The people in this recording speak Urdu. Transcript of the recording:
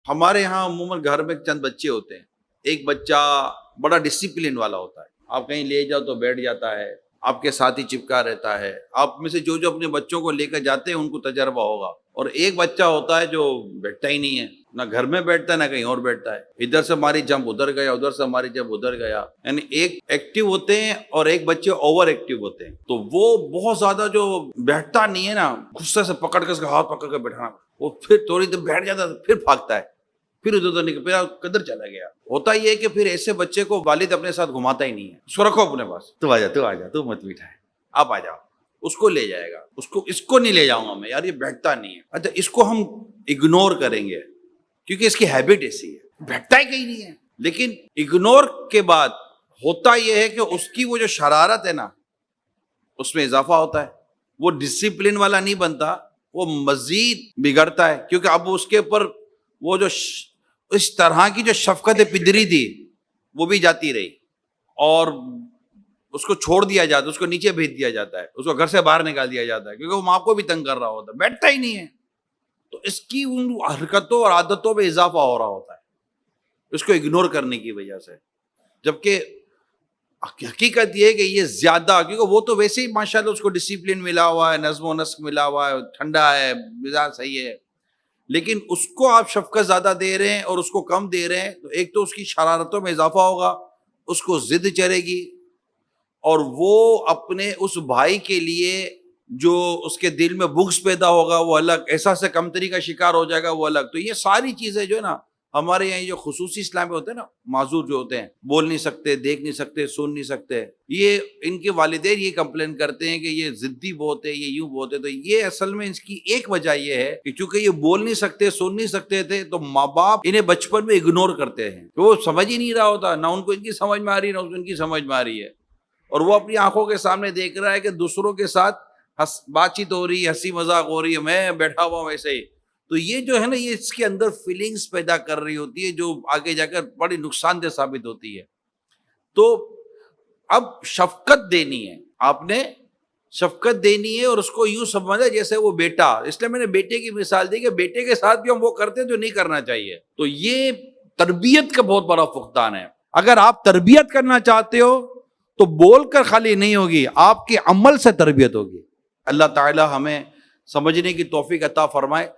ہمارے ہاں عموماً گھر میں چند بچے ہوتے ہیں. ایک بچہ بڑا ڈسپلن والا ہوتا ہے، آپ کہیں لے جاؤ تو بیٹھ جاتا ہے، آپ کے ساتھ ہی چپکا رہتا ہے. آپ میں سے جو اپنے بچوں کو لے کر جاتے ہیں ان کو تجربہ ہوگا. اور ایک بچہ ہوتا ہے جو بیٹھتا ہی نہیں ہے، نہ گھر میں بیٹھتا ہے نہ کہیں اور بیٹھتا ہے. ادھر سے ہماری جمپ ادھر گیا، ادھر سے ہماری جمپ ادھر گیا. یعنی ایک ایکٹیو ہوتے ہیں اور ایک بچے اوور ایکٹیو ہوتے ہیں. تو وہ بہت زیادہ جو بیٹھتا نہیں ہے نا، غصے سے پکڑ کے اس کا ہاتھ پکڑ کے بیٹھانا، وہ پھر تھوڑی دیر بیٹھ جاتا ہے پھر بھاگتا ہے، پھر ادھر نکل پھر کدھر چلا گیا. ہوتا یہ ہے کہ پھر ایسے بچے کو والد اپنے ساتھ گھماتا ہی نہیں ہے. اس کو رکھو اپنے پاس، تو آ جا تو مت بیٹھا ہے، آپ آ جاؤ. اس کو لے جائے گا، اس کو نہیں لے جاؤں گا میں، یار یہ بیٹھتا نہیں ہے. اچھا اس کو ہم اگنور کریں گے کیونکہ اس کی ہیبٹ ایسی ہے، بیٹھتا ہی کہیں نہیں ہے. لیکن اگنور کے بعد ہوتا یہ ہے کہ اس کی وہ جو شرارت ہے نا اس میں اضافہ ہوتا ہے. وہ ڈسپلن والا نہیں بنتا، وہ مزید بگڑتا ہے. کیونکہ اب اس کے اوپر وہ جو اس طرح کی جو شفقت پدری تھی وہ بھی جاتی رہی، اور اس کو چھوڑ دیا جاتا، اس کو نیچے بھیج دیا جاتا ہے، اس کو گھر سے باہر نکال دیا جاتا ہے کیونکہ وہ ماں کو بھی تنگ کر رہا ہوتا ہے، بیٹھتا ہی نہیں ہے. تو اس کی ان حرکتوں اور عادتوں میں اضافہ ہو رہا ہوتا ہے اس کو اگنور کرنے کی وجہ سے. جبکہ حقیقت یہ ہے کہ یہ زیادہ، کیونکہ وہ تو ویسے ہی ماشاءاللہ اس کو ڈسپلن ملا ہوا ہے، نظم و نسق ملا ہوا ہے، ٹھنڈا ہے، مزاج صحیح ہے. لیکن اس کو آپ شفقت زیادہ دے رہے ہیں اور اس کو کم دے رہے ہیں، تو ایک تو اس کی شرارتوں میں اضافہ ہوگا، اس کو ضد چڑھے گی، اور وہ اپنے اس بھائی کے لیے جو اس کے دل میں بغض پیدا ہوگا وہ الگ، احساس سے کا شکار ہو جائے گا وہ الگ. تو یہ ساری چیزیں جو ہے نا ہمارے یہاں جو خصوصی اسلام میں ہوتے ہیں نا، معذور جو ہوتے ہیں، بول نہیں سکتے، دیکھ نہیں سکتے، سن نہیں سکتے، یہ ان کے والدین یہ کمپلین کرتے ہیں کہ یہ ضدی بہت ہے، یہ یوں بہت ہے. تو یہ اصل میں اس کی ایک وجہ یہ ہے کہ چونکہ یہ بول نہیں سکتے، سن نہیں سکتے تھے، تو ماں باپ انہیں بچپن میں اگنور کرتے ہیں، تو وہ سمجھ ہی نہیں رہا ہوتا، نہ ان کو ان کی سمجھ میں آ رہی ہے، نہ ان کی سمجھ میں آ رہی ہے. اور وہ اپنی آنکھوں کے سامنے دیکھ رہا ہے کہ دوسروں کے ساتھ بات چیت ہو رہی ہے، ہنسی مذاق ہو رہی ہے، میں بیٹھا ہوا ہوں ویسے ہی. تو یہ جو ہے نا، یہ اس کے اندر فیلنگز پیدا کر رہی ہوتی ہے جو آگے جا کر بڑی نقصان دہ ثابت ہوتی ہے. تو اب شفقت دینی ہے، آپ نے شفقت دینی ہے، اور اس کو یوں سمجھا جیسے وہ بیٹا. اس لیے میں نے بیٹے کی مثال دی کہ بیٹے کے ساتھ بھی ہم وہ کرتے ہیں جو نہیں کرنا چاہیے. تو یہ تربیت کا بہت بڑا فقدان ہے. اگر آپ تربیت کرنا چاہتے ہو تو بول کر خالی نہیں ہوگی، آپ کے عمل سے تربیت ہوگی. اللہ تعالی ہمیں سمجھنے کی توفیق عطا فرمائے.